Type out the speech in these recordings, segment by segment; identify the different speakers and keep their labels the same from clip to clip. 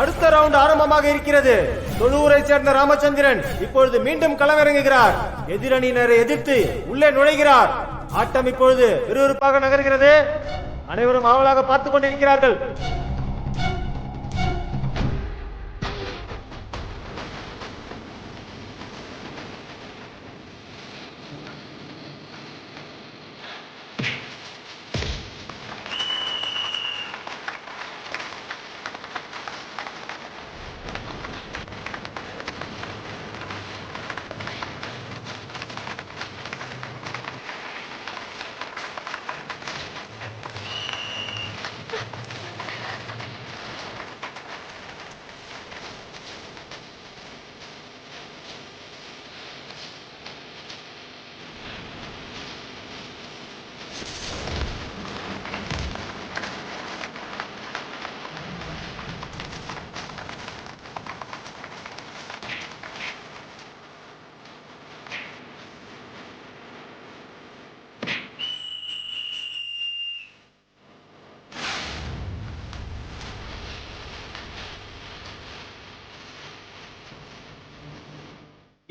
Speaker 1: அடுத்த ரவுண்ட் ஆரம்பமாக இருக்கிறது. தொழுவூரை சேர்ந்த ராமச்சந்திரன் இப்பொழுது மீண்டும் களமிறங்குகிறார். எதிரணியினரை எதிர்த்து உள்ளே நுழைகிறார். ஆட்டம் இப்பொழுது விறுவிறுப்பாக நகர்கிறது. அனைவரும் ஆவலாக பார்த்துக் கொண்டிருக்கிறார்கள்.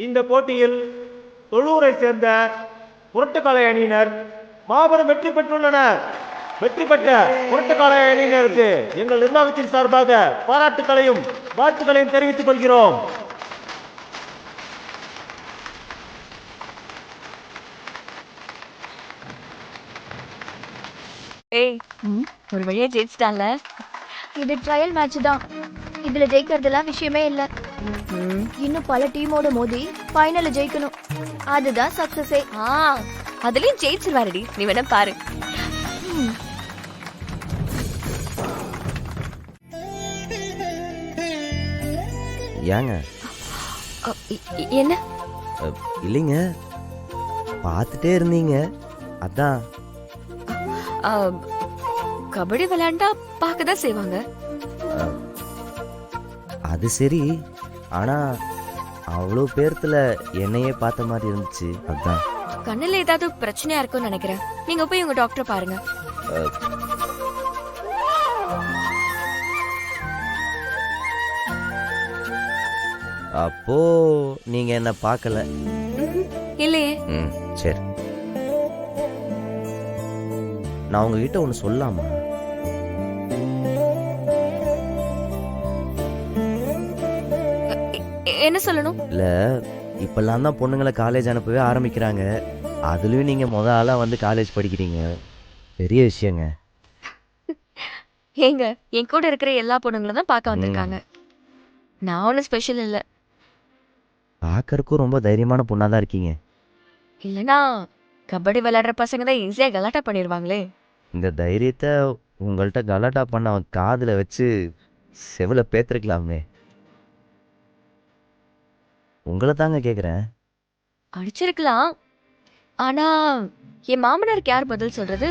Speaker 1: இந்த போட்டியில் தொழுவூரை சேர்ந்த புரட்டுக்காலை அணியினர் மாபெரும் வெற்றி பெற்றுள்ளனர். வெற்றி பெற்ற புரட்டுக்காலை அணியினருக்கு எங்கள் நிர்வாகத்தின் சார்பாக பாராட்டுகளையும் வாழ்த்துக்களையும் தெரிவித்துக் கொள்கிறோம்.
Speaker 2: ஒரு வழியா ஜெயிச்சிட்டான்ல.
Speaker 3: இது ட்ரையல் மேட்ச் தான். இதுல ஜெயிக்கிறதுலாம் விஷயமே இல்ல. இன்னும் பல டீமோட மோதி ஃபைனல்ல ஜெயிக்கணும். அதுதான் சக்சஸே.
Speaker 2: அதுலயும் ஜெயிச்சிருவாருடி, நீ வேணா பாரு.
Speaker 4: ஏங்க
Speaker 2: என்ன?
Speaker 4: இல்லைங்க, பார்த்துட்டே இருந்தீங்க அதான்.
Speaker 2: கபடி விளையாண்டா பார்க்கதான் செய்வாங்க.
Speaker 4: அது சரி, ஆனா அவ்வளோ பேர்த்துல என்னையே பார்த்த மாதிரி இருந்துச்சு அதான்.
Speaker 2: கண்ணுல ஏதாவது பிரச்சனையா இருக்கும்னு நினைக்கிறேன். நீங்க போய் உங்க டாக்டர் பாருங்க.
Speaker 4: அப்போ நீங்க என்ன பார்க்கல?
Speaker 2: இல்லையே.
Speaker 4: சரி, நான் உங்ககிட்ட ஒன்று சொல்லலாமா?
Speaker 2: என்ன சொல்லணும்?
Speaker 4: இல்ல, இப்பெல்லாம் தான் பொண்ணுங்களை காலேஜ் அனுப்பவே ஆரம்பிக்கிறாங்க. அதுலயும் நீங்க முத ஆளா வந்து காலேஜ் படிக்கிறீங்க, பெரிய விஷயங்க.
Speaker 2: ஏங்க, என் கூட இருக்கிற எல்லா பொண்ணுங்களும் தான் பார்க்க வந்திருக்காங்க. நான் ஒன்றும் ஸ்பெஷல் இல்லை.
Speaker 4: பார்க்கறக்கும் ரொம்ப தைரியமான பொண்ணா தான் இருக்கீங்க.
Speaker 2: இல்லைனா கபடி விளையாடுற பசங்க தான் ஈஸியாக கலாட்டா பண்ணிடுவாங்களே.
Speaker 4: இந்த தைரியத்தை உங்கள்கிட்ட கலாட்டா பண்ண அவன் காதுல வச்சு செவில பேத்திருக்கலாமே. உங்களை தாங்க கேக்குறேன்.
Speaker 2: அடிச்சிருக்கலாம். ஆனா என் மாமனாருக்கு யார் பதில் சொல்றது?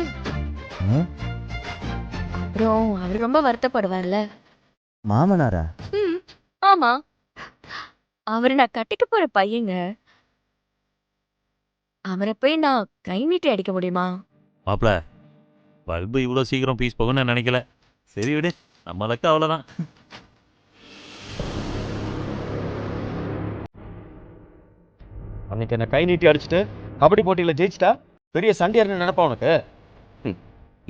Speaker 2: அப்புறம் அவர் ரொம்ப வருத்தப்படுவார்ல.
Speaker 4: மாமனாரா?
Speaker 2: ஆமா, அவரு நான் கட்டிக்க போற பையங்க. அவரை போய் நான் கை நீட்டி அடிக்க முடியுமா?
Speaker 5: மாப்பிள, பல்பு இவ்வளோ சீக்கிரம் பீஸ் போகும்னு நான் நினைக்கல. சரி விடு, நம்மளுக்கு அவ்வளோதான்.
Speaker 1: அன்னைக்கு என்ன கை நீட்டி அடிச்சுட்டு கபடி போட்டியில ஜெயிச்சிட்டா பெரிய சண்டையாருன்னு நினைப்பா உனக்கு?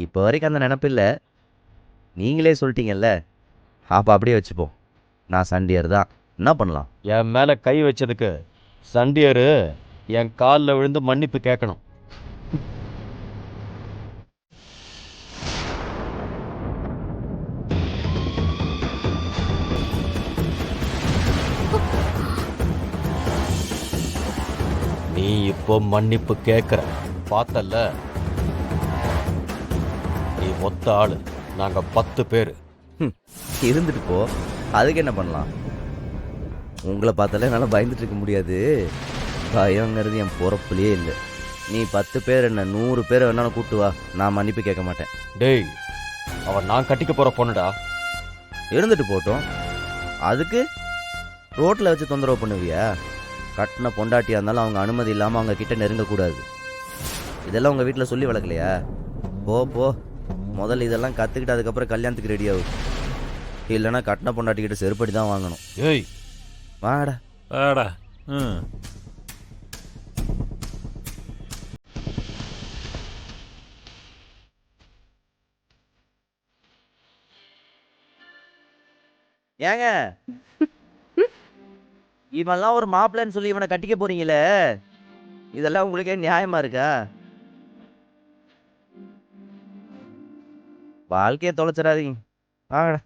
Speaker 4: இப்போ வரைக்கும் அந்த நினப்பு இல்லை, நீங்களே சொல்லிட்டீங்கல்ல. அப்போ அப்படியே வச்சுப்போம். நான் சண்டியர் தான், என்ன பண்ணலாம்?
Speaker 1: என் மேல கை வச்சதுக்கு சண்டியரு என் காலில் விழுந்து மன்னிப்பு கேட்கணும். நீ இப்போ மன்னிப்பு கேட்குற, பார்த்தல்ல? நீ மொத்த ஆளு, நாங்க 10 பேர்.
Speaker 4: இருந்துட்டு போ, அதுக்கு என்ன பண்ணலாம்? உங்களை பார்த்தாலே என்னால் பயந்துட்டு இருக்க முடியாது. பயங்கிறது என் பொறப்புலேயே இல்லை. நீ 10 பேர் என்ன 100 பேரை வேணாலும் கூப்பிட்டு வா, நான் மன்னிப்பு கேட்க மாட்டேன்.
Speaker 1: டேய், அவன் நான் கட்டிக்க போற பொண்ணுடா.
Speaker 4: இருந்துட்டு போட்டோம், அதுக்கு ரோட்டில் வச்சு தொந்தரவு பண்ணுவியா? கட்டின பொண்டாட்டியாக இருந்தாலும் அவங்க அனுமதி இல்லாமல் அவங்க கிட்ட நெருங்கக்கூடாது. இதெல்லாம் உங்கள் வீட்டில் சொல்லி வளர்க்கலையா? போ போ, முதல்ல இதெல்லாம் கற்றுக்கிட்டு அதுக்கப்புறம் கல்யாணத்துக்கு ரெடி ஆகும். இல்லைன்னா கட்டின பொண்டாட்டிக்கிட்ட செருப்படி தான் வாங்கணும்.
Speaker 5: ஏய்
Speaker 4: வாங்கடா.
Speaker 5: வாடா. ம்.
Speaker 4: ஏங்க இவன்லாம் ஒரு மாப்பிள்ளைன்னு சொல்லி இவனை கட்டிக்க போறீங்களே, இதெல்லாம் உங்களுக்கே நியாயமா இருக்கா? வாழ்க்கையை தொலைச்சிடாதீங்க. வாங்கடா.